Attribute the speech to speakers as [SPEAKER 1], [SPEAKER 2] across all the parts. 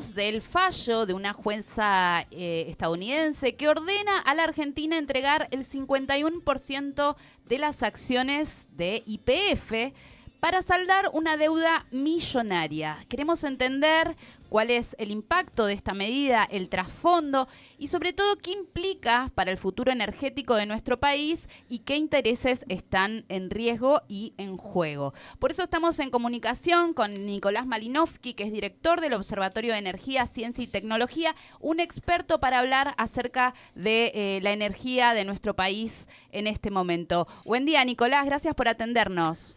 [SPEAKER 1] Hablamos del fallo de una jueza estadounidense que ordena a la Argentina entregar el 51% de las acciones de YPF para saldar una deuda millonaria. Queremos entender cuál es el impacto de esta medida, el trasfondo y sobre todo qué implica para el futuro energético de nuestro país y qué intereses están en riesgo y en juego. Por eso estamos en comunicación con Nicolás Malinowski, que es director del Observatorio de Energía, Ciencia y Tecnología, un experto para hablar acerca de la energía de nuestro país en este momento. Buen día, Nicolás, gracias por atendernos.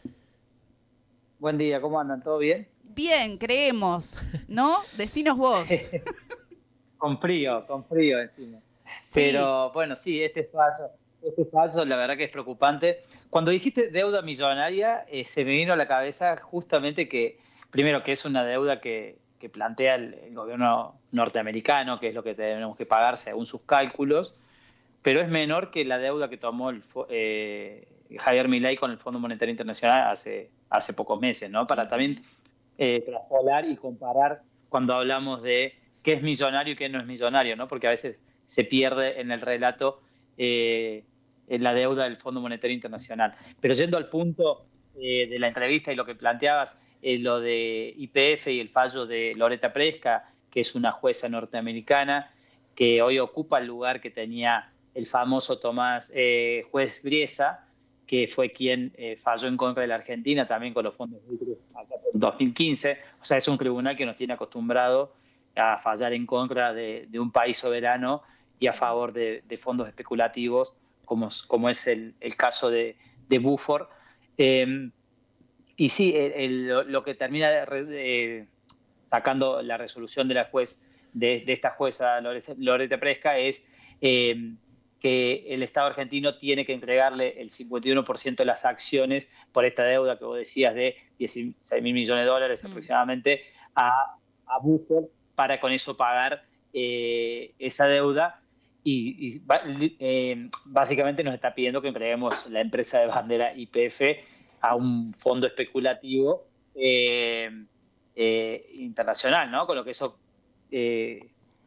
[SPEAKER 2] Buen día, ¿cómo andan? ¿Todo bien?
[SPEAKER 1] Bien, creemos, ¿no? Decinos vos.
[SPEAKER 2] Con frío encima.
[SPEAKER 1] Sí.
[SPEAKER 2] Pero bueno, sí, este fallo la verdad que es preocupante. Cuando dijiste deuda millonaria, se me vino a la cabeza justamente que, primero, que es una deuda que plantea el gobierno norteamericano, que es lo que tenemos que pagar según sus cálculos, pero es menor que la deuda que tomó Javier Milei con el Fondo Monetario Internacional hace pocos meses, ¿no? Para también
[SPEAKER 1] Ujú.
[SPEAKER 2] traspolar y comparar cuando hablamos de qué es millonario y qué no es millonario, ¿no? Porque a veces se pierde en el relato en la deuda del Fondo Monetario Internacional. Pero yendo al punto de la entrevista y lo que planteabas, lo de YPF y el fallo de Loretta Preska, que es una jueza norteamericana que hoy ocupa el lugar que tenía el famoso Tomás juez Briesa, que fue quien falló en contra de la Argentina también con los fondos buitres allá por 2015. O sea, es un tribunal que nos tiene acostumbrado a fallar en contra de un país soberano y a favor de fondos especulativos, como es el caso de Buford. Eh, y sí, lo que termina sacando la resolución de la de esta jueza Loretta Preska es eh, que el Estado argentino tiene que entregarle el 51% de las acciones por esta deuda que vos decías de 16 mil millones de dólares
[SPEAKER 1] Mm.
[SPEAKER 2] aproximadamente a, a Buford para con eso pagar esa deuda y básicamente nos está pidiendo que entreguemos la empresa de bandera YPF a un fondo especulativo internacional, ¿no? Con lo que eso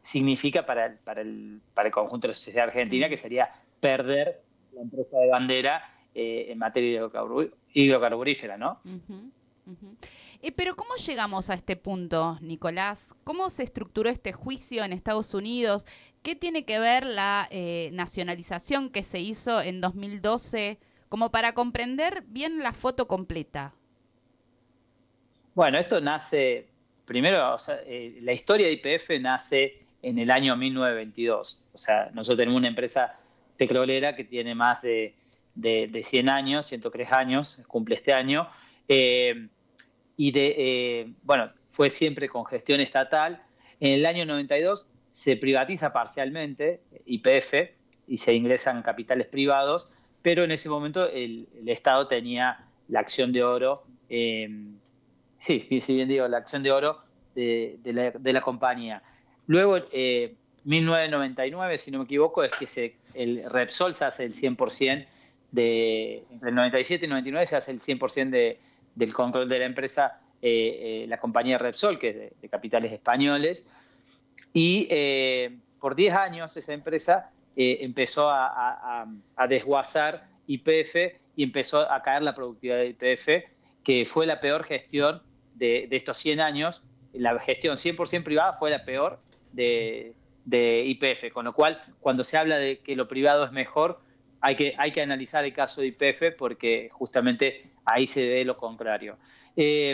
[SPEAKER 2] significa para el conjunto de la sociedad argentina, que
[SPEAKER 1] Mm.
[SPEAKER 2] sería perder la empresa de bandera en materia hidrocarburífera, ¿no?
[SPEAKER 1] Ujú, ujú. Pero ¿cómo llegamos a este punto, Nicolás? ¿Cómo se estructuró este juicio en Estados Unidos? ¿Qué tiene que ver la nacionalización que se hizo en 2012 como para comprender bien la foto completa?
[SPEAKER 2] Bueno, esto nace, primero, o sea, la historia de YPF nace en el año 1922. O sea, nosotros tenemos una empresa petrolera que tiene más de 100 años, 103 años, cumple este año, eh, bueno, fue siempre con gestión estatal. En el año 92 se privatiza parcialmente YPF y se ingresan capitales privados, pero en ese momento el Estado tenía la acción de oro. Sí, si bien digo, la acción de oro de la compañía. Luego, 1999, si no me equivoco, es que el Repsol se hace el 100% entre el 97 y 99 se hace el 100% del control de la empresa, la compañía Repsol, que es de capitales españoles. Y por 10 años esa empresa empezó a desguazar YPF y empezó a caer la productividad de YPF, que fue la peor gestión de estos 100 años. La gestión 100% privada fue la peor de YPF, con lo cual cuando se habla de que lo privado es mejor, hay que analizar el caso de YPF porque justamente ahí se ve lo contrario. Y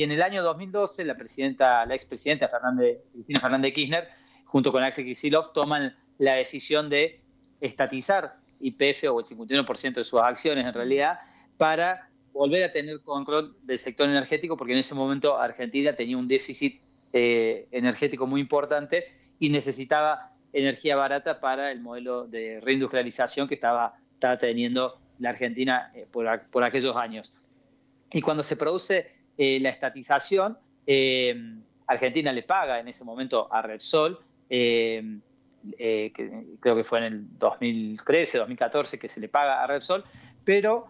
[SPEAKER 2] en el año 2012, la expresidenta Cristina Fernández de Kirchner, junto con Axel Kicillof, toman la decisión de estatizar YPF o el 51% de sus acciones en
[SPEAKER 1] Mm.
[SPEAKER 2] realidad, para volver a tener control del sector energético, porque en ese momento Argentina tenía un déficit energético muy importante y necesitaba energía barata para el modelo de reindustrialización que estaba teniendo la Argentina por aquellos años. Y cuando se produce la estatización, Argentina le paga en ese momento a Repsol, que creo que fue en el 2013, 2014 que se le paga a Repsol, pero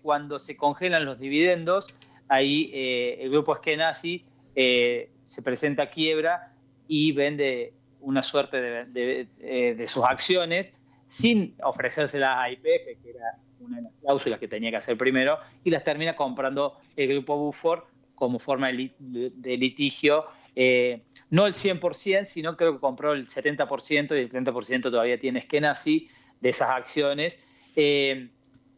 [SPEAKER 2] cuando se congelan los dividendos, ahí el grupo Eskenazi se presenta a quiebra y vende una suerte de sus acciones sin ofrecérselas a YPF, que era una de las cláusulas que tenía que hacer primero, y las termina comprando el grupo Buford como forma de litigio. No el 100%, sino creo que compró el 70% y el 30% todavía tiene Eskenazi de esas acciones, que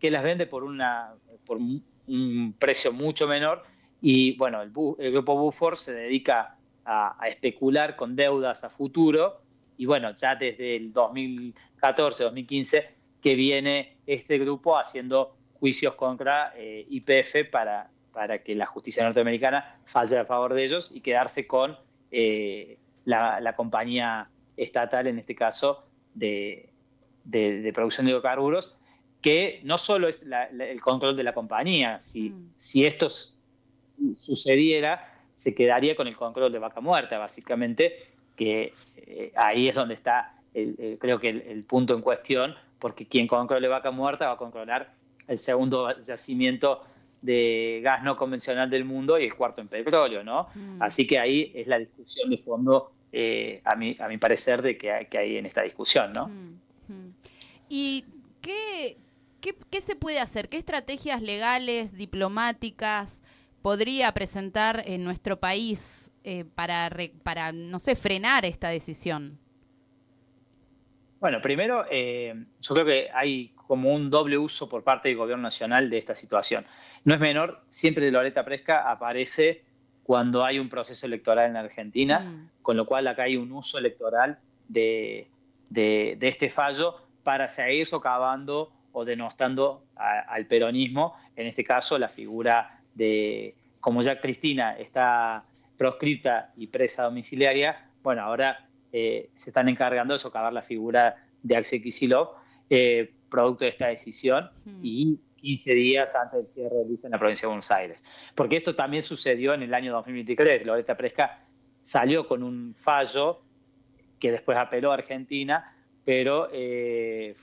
[SPEAKER 2] las vende por un precio mucho menor. Y bueno, el grupo Buford se dedica a especular con deudas a futuro. Y bueno, ya desde el 2014, 2015, que viene este grupo haciendo juicios contra YPF para que la justicia norteamericana falle a favor de ellos y quedarse con la compañía estatal, en este caso, de producción de hidrocarburos, que no solo es el control de la compañía. Si esto sucediera, se quedaría con el control de Vaca Muerta, básicamente, que ahí es donde está, creo que el punto en cuestión, porque quien controle Vaca Muerta va a controlar el segundo yacimiento de gas no convencional del mundo y el cuarto en petróleo, ¿no? Así que ahí es la discusión de fondo, a mi parecer, de que hay en esta discusión, ¿no?
[SPEAKER 1] ¿Y qué se puede hacer? ¿Qué estrategias legales, diplomáticas podría presentar en nuestro país para, no sé, frenar esta decisión?
[SPEAKER 2] Bueno, primero, yo creo que hay como un doble uso por parte del gobierno nacional de esta situación. No es menor, siempre Loreta Presca aparece cuando hay un proceso electoral en Argentina, con lo cual acá hay un uso electoral de este fallo para seguir socavando o denostando al peronismo, en este caso la figura de, como ya Cristina está proscripta y presa domiciliaria, bueno, ahora se están encargando de socavar la figura de Axel Kicillof, producto de esta decisión, y 15 días antes del cierre de lista en la provincia de Buenos Aires. Porque esto también sucedió en el año 2023. Loreta Presca salió con un fallo que después apeló a Argentina, pero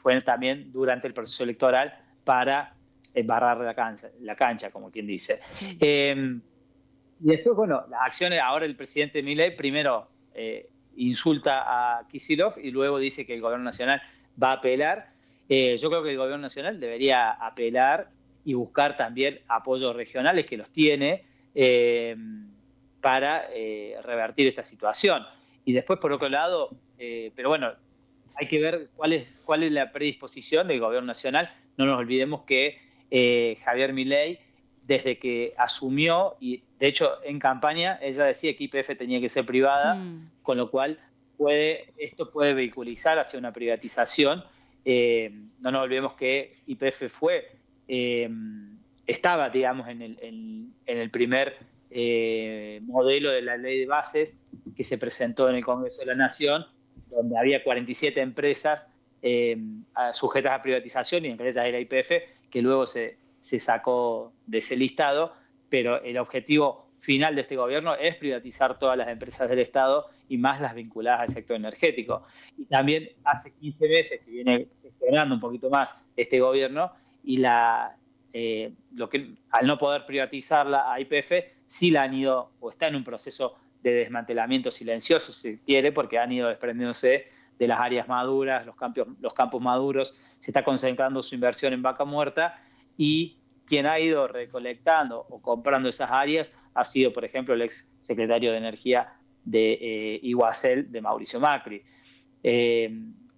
[SPEAKER 2] fue también durante el proceso electoral para barrar la cancha, como quien dice. Y después, bueno, las acciones, ahora el presidente Milei primero insulta a Kicillof y luego dice que el gobierno nacional va a apelar. Yo creo que el gobierno nacional debería apelar y buscar también apoyos regionales, que los tiene, para revertir esta situación. Y después, por otro lado, pero bueno, hay que ver cuál es la predisposición del gobierno nacional. No nos olvidemos que Javier Milei, desde que asumió, y de hecho en campaña, ella decía que YPF tenía que ser privada, con lo cual esto puede vehiculizar hacia una privatización. No nos olvidemos que YPF estaba, digamos, en el primer modelo de la ley de bases que se presentó en el Congreso de la Nación, donde había 47 empresas sujetas a privatización, y entre ellas era YPF, que luego se sacó de ese listado, pero el objetivo final de este gobierno es privatizar todas las empresas del Estado y más las vinculadas al sector energético. Y también hace 15 meses que viene gestionando un poquito más este gobierno, y al no poder privatizarla a YPF, sí la han ido, o está en un proceso de desmantelamiento silencioso, si quiere, porque han ido desprendiéndose de las áreas maduras, los campos maduros. Se está concentrando su inversión en Vaca Muerta, y quien ha ido recolectando o comprando esas áreas ha sido, por ejemplo, el ex secretario de Energía de Iguacel, de Mauricio Macri.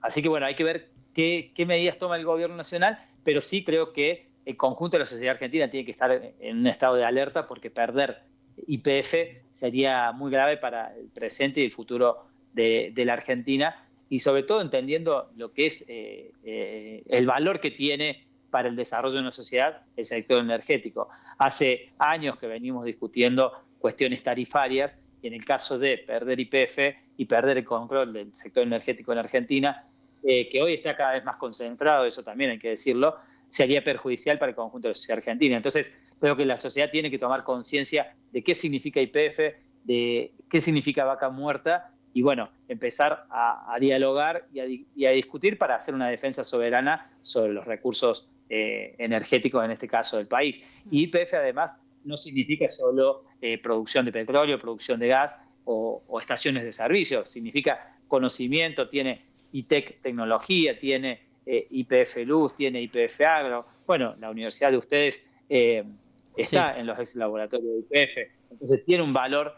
[SPEAKER 2] Así que bueno, hay que ver qué medidas toma el gobierno nacional, pero sí creo que el conjunto de la sociedad argentina tiene que estar en un estado de alerta, porque perder YPF sería muy grave para el presente y el futuro de la Argentina, y sobre todo entendiendo lo que es el valor que tiene para el desarrollo de una sociedad el sector energético. Hace años que venimos discutiendo cuestiones tarifarias, y en el caso de perder YPF y perder el control del sector energético en Argentina, que hoy está cada vez más concentrado, eso también hay que decirlo, sería perjudicial para el conjunto de la sociedad argentina. Entonces, creo que la sociedad tiene que tomar conciencia de qué significa YPF, de qué significa Vaca Muerta, y bueno, empezar a dialogar y a discutir para hacer una defensa soberana sobre los recursos energéticos, en este caso del país. Y YPF además no significa solo producción de petróleo, producción de gas, o estaciones de servicio, significa conocimiento, tiene ITEC tecnología, tiene IPF Luz, tiene IPF Agro. Bueno, la universidad de ustedes está en los ex laboratorios de IPF, entonces tiene un valor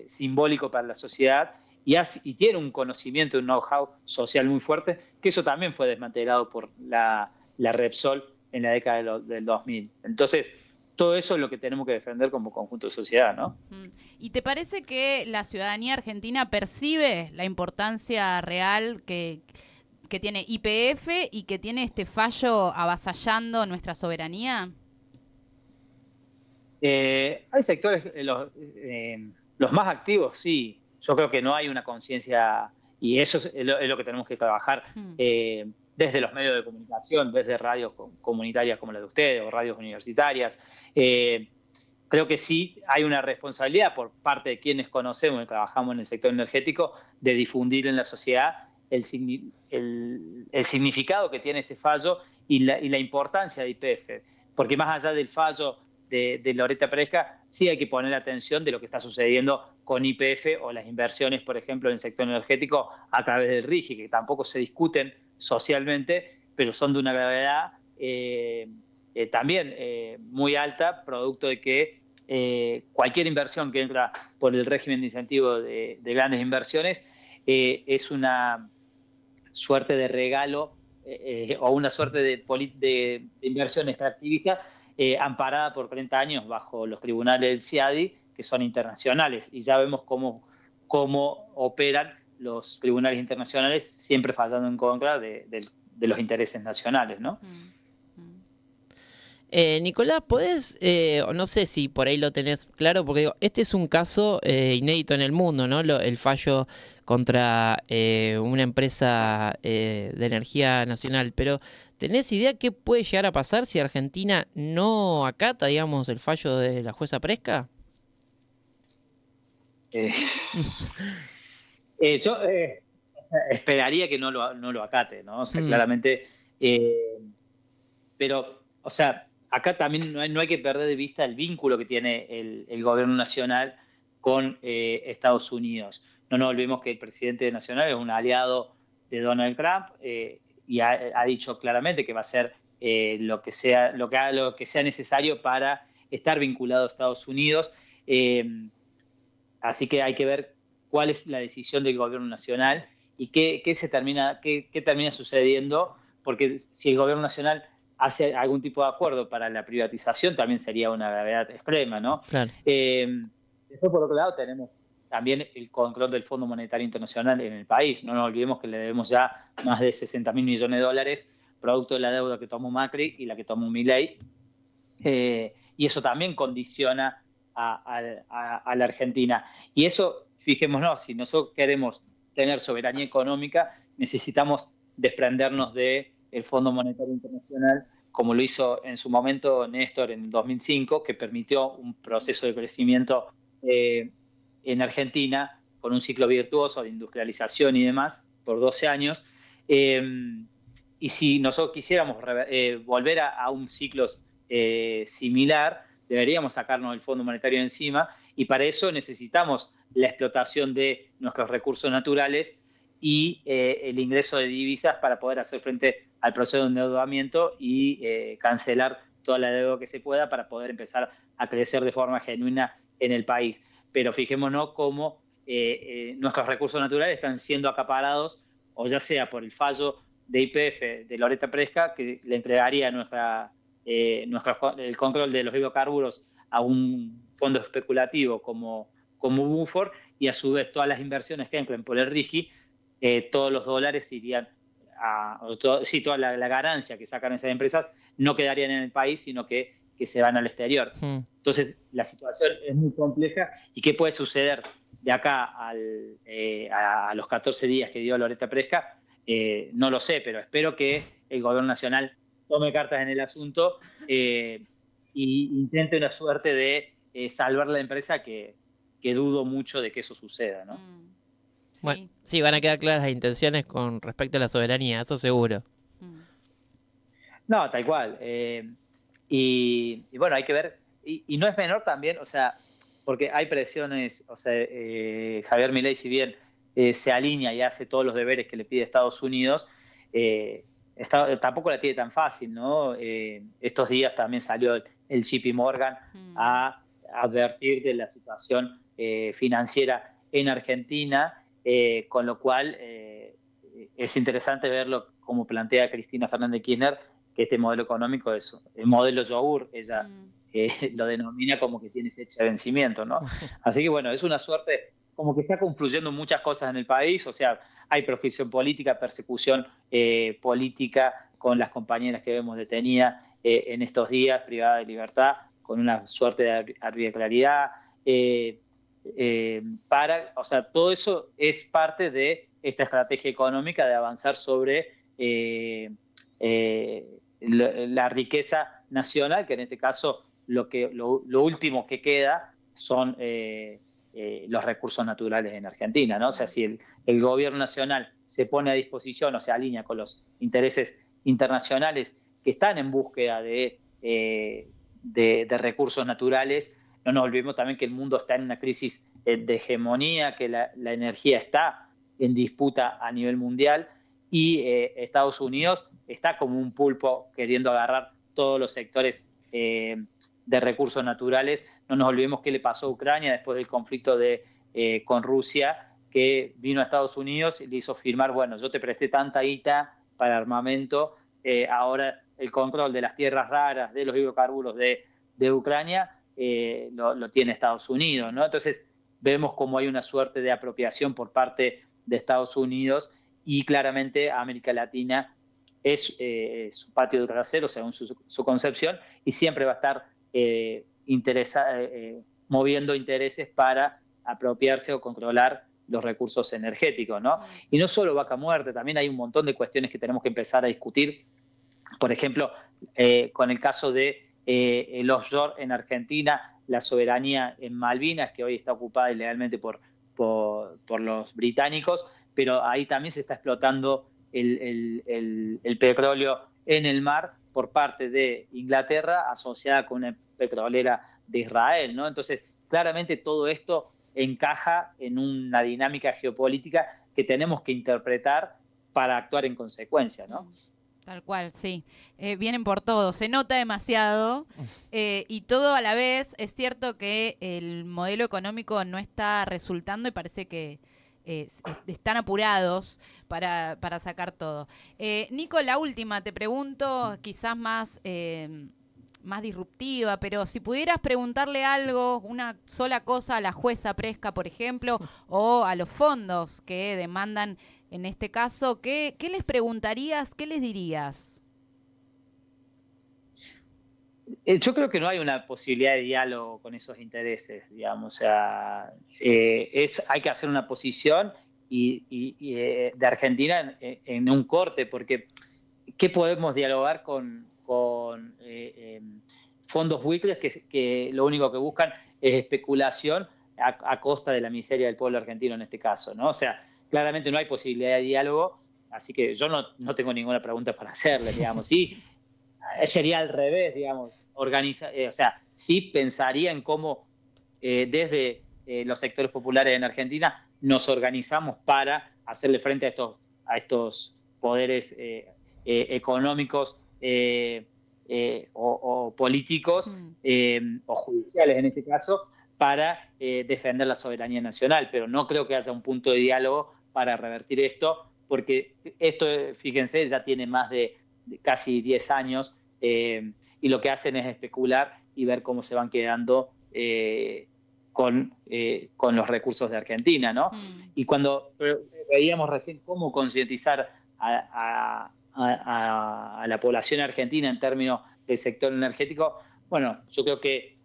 [SPEAKER 2] simbólico para la sociedad y tiene un conocimiento, un know-how social muy fuerte, que eso también fue desmantelado por la Repsol en la década del 2000. Entonces, todo eso es lo que tenemos que defender como conjunto de sociedad, ¿no?
[SPEAKER 1] ¿Y te parece que la ciudadanía argentina percibe la importancia real que tiene YPF y que tiene este fallo avasallando nuestra soberanía?
[SPEAKER 2] Hay sectores, los más activos, sí. Yo creo que no hay una conciencia, y eso es lo que tenemos que trabajar desde los medios de comunicación, desde radios comunitarias como la de ustedes o radios universitarias. Creo que sí hay una responsabilidad por parte de quienes conocemos y trabajamos en el sector energético de difundir en la sociedad el significado que tiene este fallo y la importancia de YPF. Porque más allá del fallo de Loreta Presca, sí hay que poner atención de lo que está sucediendo con YPF o las inversiones, por ejemplo, en el sector energético a través del RIGI, que tampoco se discuten socialmente, pero son de una gravedad también muy alta, producto de que cualquier inversión que entra por el régimen de incentivo de grandes inversiones es una suerte de regalo o una suerte de inversión extractivista amparada por 30 años bajo los tribunales del CIADI, que son internacionales, y ya vemos cómo operan los tribunales internacionales, siempre fallando en contra de los intereses nacionales, ¿no?
[SPEAKER 3] Nicolás, ¿podés, no sé si por ahí lo tenés claro, porque digo, este es un caso inédito en el mundo, ¿no? El fallo contra una empresa de energía nacional, pero ¿tenés idea qué puede llegar a pasar si Argentina no acata, digamos, el fallo de la jueza Presca?
[SPEAKER 2] Yo esperaría que no lo acate, ¿no? O sea,
[SPEAKER 3] Mm,
[SPEAKER 2] claramente, pero, o sea, acá también no hay que perder de vista el vínculo que tiene el gobierno nacional con Estados Unidos. No nos olvidemos que el presidente nacional es un aliado de Donald Trump y ha dicho claramente que va a hacer lo que sea necesario para estar vinculado a Estados Unidos. Así que hay que ver cuál es la decisión del gobierno nacional y qué termina sucediendo, porque si el gobierno nacional hace algún tipo de acuerdo para la privatización, también sería una gravedad extrema, ¿no?
[SPEAKER 3] claro.
[SPEAKER 2] Después, por otro lado, tenemos también el control del Fondo Monetario Internacional en el país. No nos olvidemos que le debemos ya más de 60.000 millones de dólares, producto de la deuda que tomó Macri y la que tomó Milei. Y eso también condiciona a la Argentina. Y eso, fijémonos, si nosotros queremos tener soberanía económica, necesitamos desprendernos del Fondo Monetario Internacional, como lo hizo en su momento Néstor en 2005, que permitió un proceso de crecimiento en Argentina con un ciclo virtuoso de industrialización y demás por 12 años. Eh, y si nosotros quisiéramos volver a un ciclo similar, deberíamos sacarnos el Fondo Monetario encima y para eso necesitamos la explotación de nuestros recursos naturales y el ingreso de divisas para poder hacer frente al proceso de endeudamiento y cancelar toda la deuda que se pueda para poder empezar a crecer de forma genuina en el país. Pero fijémonos cómo nuestros recursos naturales están siendo acaparados, o ya sea por el fallo de YPF de Loreta Presca, que le entregaría el control de los hidrocarburos a un fondo especulativo como Bufor, y a su vez todas las inversiones que entren por el RIGI, todos los dólares irían toda la ganancia que sacan esas empresas no quedarían en el país, sino que se van al exterior.
[SPEAKER 3] Mm.
[SPEAKER 2] Entonces, la situación es muy compleja. ¿Y qué puede suceder de acá a los 14 días que dio Loreta Presca? No lo sé, pero espero que el gobierno nacional tome cartas en el asunto e intente una suerte de salvar la empresa, que dudo mucho de que eso suceda, ¿no?
[SPEAKER 1] Sí.
[SPEAKER 3] Bueno, sí, van a quedar claras las intenciones con respecto a la soberanía, eso seguro.
[SPEAKER 2] No, tal cual. Y bueno, hay que ver, y no es menor también, o sea, porque hay presiones, o sea, Javier Milei, si bien se alinea y hace todos los deberes que le pide Estados Unidos, tampoco la tiene tan fácil, ¿no? Estos días también salió el JP Morgan a advertir de la situación financiera en Argentina, con lo cual es interesante verlo como plantea Cristina Fernández de Kirchner, que este modelo económico es el modelo yogur, ella lo denomina como que tiene fecha de vencimiento, ¿no? Así que bueno, es una suerte, como que está confluyendo muchas cosas en el país, o sea, hay persecución política, persecución política con las compañeras que vemos detenidas en estos días, privadas de libertad, con una suerte de arbitrariedad, o sea, todo eso es parte de esta estrategia económica de avanzar sobre la riqueza nacional, que en este caso lo último que queda son los recursos naturales en Argentina, ¿no? O sea, si el gobierno nacional se pone a disposición o se alinea con los intereses internacionales que están en búsqueda de recursos naturales, no nos olvidemos también que el mundo está en una crisis de hegemonía, que la energía está en disputa a nivel mundial y Estados Unidos está como un pulpo queriendo agarrar todos los sectores de recursos naturales. No nos olvidemos qué le pasó a Ucrania después del conflicto con Rusia, que vino a Estados Unidos y le hizo firmar, bueno, yo te presté tanta guita para armamento, ahora el control de las tierras raras, de los hidrocarburos de Ucrania, lo tiene Estados Unidos, ¿no? Entonces vemos como hay una suerte de apropiación por parte de Estados Unidos y claramente América Latina es su patio trasero, según su concepción, y siempre va a estar moviendo intereses para apropiarse o controlar los recursos energéticos, ¿no? Y no solo vaca muerta, también hay un montón de cuestiones que tenemos que empezar a discutir, por ejemplo, con el caso de el offshore en Argentina, la soberanía en Malvinas, que hoy está ocupada ilegalmente por los británicos, pero ahí también se está explotando el petróleo en el mar por parte de Inglaterra, asociada con una petrolera de Israel, ¿no? Entonces, claramente todo esto encaja en una dinámica geopolítica que tenemos que interpretar para actuar en consecuencia, ¿no?
[SPEAKER 1] Tal cual, sí. Vienen por todo, se nota demasiado y todo a la vez. Es cierto que el modelo económico no está resultando y parece que están apurados para sacar todo. Nico, la última, te pregunto, quizás más disruptiva, pero si pudieras preguntarle algo, una sola cosa a la jueza Presca, por ejemplo, o a los fondos que demandan en este caso, ¿qué les preguntarías, qué les dirías?
[SPEAKER 2] Yo creo que no hay una posibilidad de diálogo con esos intereses, digamos. O sea, hay que hacer una posición de Argentina en un corte, porque ¿qué podemos dialogar con fondos buitres que lo único que buscan es especulación a costa de la miseria del pueblo argentino en este caso, ¿no? O sea, claramente no hay posibilidad de diálogo, así que yo no tengo ninguna pregunta para hacerle, digamos. Sí, sería al revés, digamos. O sea, sí pensaría en cómo desde los sectores populares en Argentina nos organizamos para hacerle frente a estos poderes económicos o políticos o judiciales en este caso para defender la soberanía nacional, pero no creo que haya un punto de diálogo para revertir esto, porque esto, fíjense, ya tiene más de casi 10 años y lo que hacen es especular y ver cómo se van quedando con los recursos de Argentina, ¿no? Y cuando veíamos recién cómo concientizar a la población argentina en términos del sector energético, bueno, yo creo que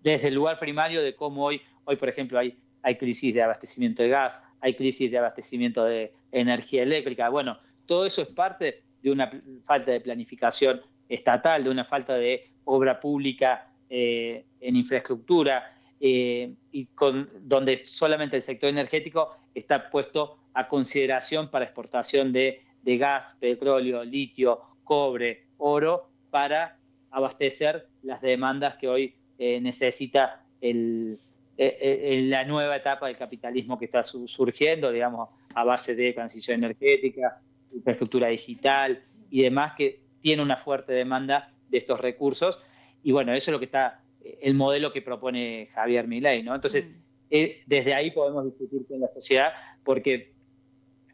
[SPEAKER 2] desde el lugar primario de cómo hoy por ejemplo, hay crisis de abastecimiento de gas, hay crisis de abastecimiento de energía eléctrica, bueno, todo eso es parte de una falta de planificación estatal, de una falta de obra pública en infraestructura, donde solamente el sector energético está puesto a consideración para exportación de gas, petróleo, litio, cobre, oro, para abastecer las demandas que hoy necesita la nueva etapa del capitalismo que está surgiendo, digamos, a base de transición energética, infraestructura digital y demás, que tiene una fuerte demanda de estos recursos. Y bueno, eso es lo que está, el modelo que propone Javier Milei, ¿no? Entonces, desde ahí podemos discutir con la sociedad, porque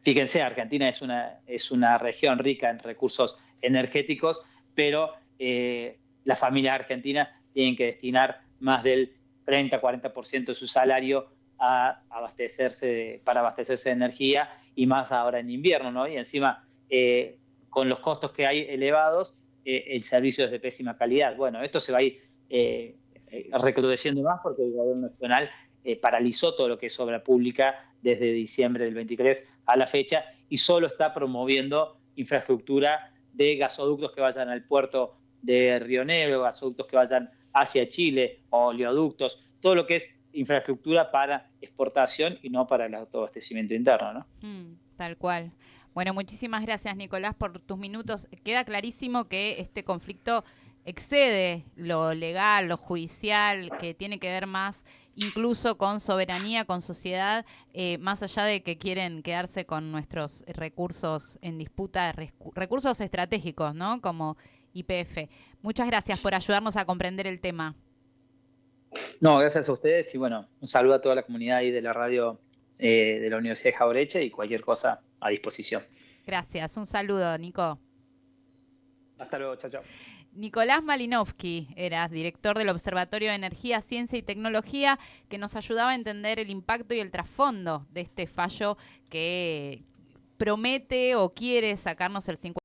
[SPEAKER 2] fíjense, Argentina es una región rica en recursos energéticos, pero las familias argentinas tienen que destinar más del 30-40% de su salario para abastecerse de energía, y más ahora en invierno, ¿no? Y encima, con los costos que hay elevados, el servicio es de pésima calidad. Bueno, esto se va a ir recrudeciendo más porque el gobierno nacional paralizó todo lo que es obra pública desde diciembre del 23 a la fecha, y solo está promoviendo infraestructura de gasoductos que vayan al puerto de Río Negro, gasoductos que vayan hacia Chile, oleoductos, todo lo que es infraestructura para exportación y no para el autoabastecimiento interno, ¿no?
[SPEAKER 1] Tal cual. Bueno, muchísimas gracias, Nicolás, por tus minutos. Queda clarísimo que este conflicto excede lo legal, lo judicial, que tiene que ver más incluso con soberanía, con sociedad, más allá de que quieren quedarse con nuestros recursos en disputa, recursos estratégicos, ¿no? Como YPF. Muchas gracias por ayudarnos a comprender el tema.
[SPEAKER 2] No, gracias a ustedes, y bueno, un saludo a toda la comunidad ahí de la radio de la Universidad de Jaureche, y cualquier cosa a disposición.
[SPEAKER 1] Gracias, un saludo, Nico.
[SPEAKER 2] Hasta luego, chao, chao.
[SPEAKER 1] Nicolás Malinowski era director del Observatorio de Energía, Ciencia y Tecnología, que nos ayudaba a entender el impacto y el trasfondo de este fallo que promete o quiere sacarnos el 50%.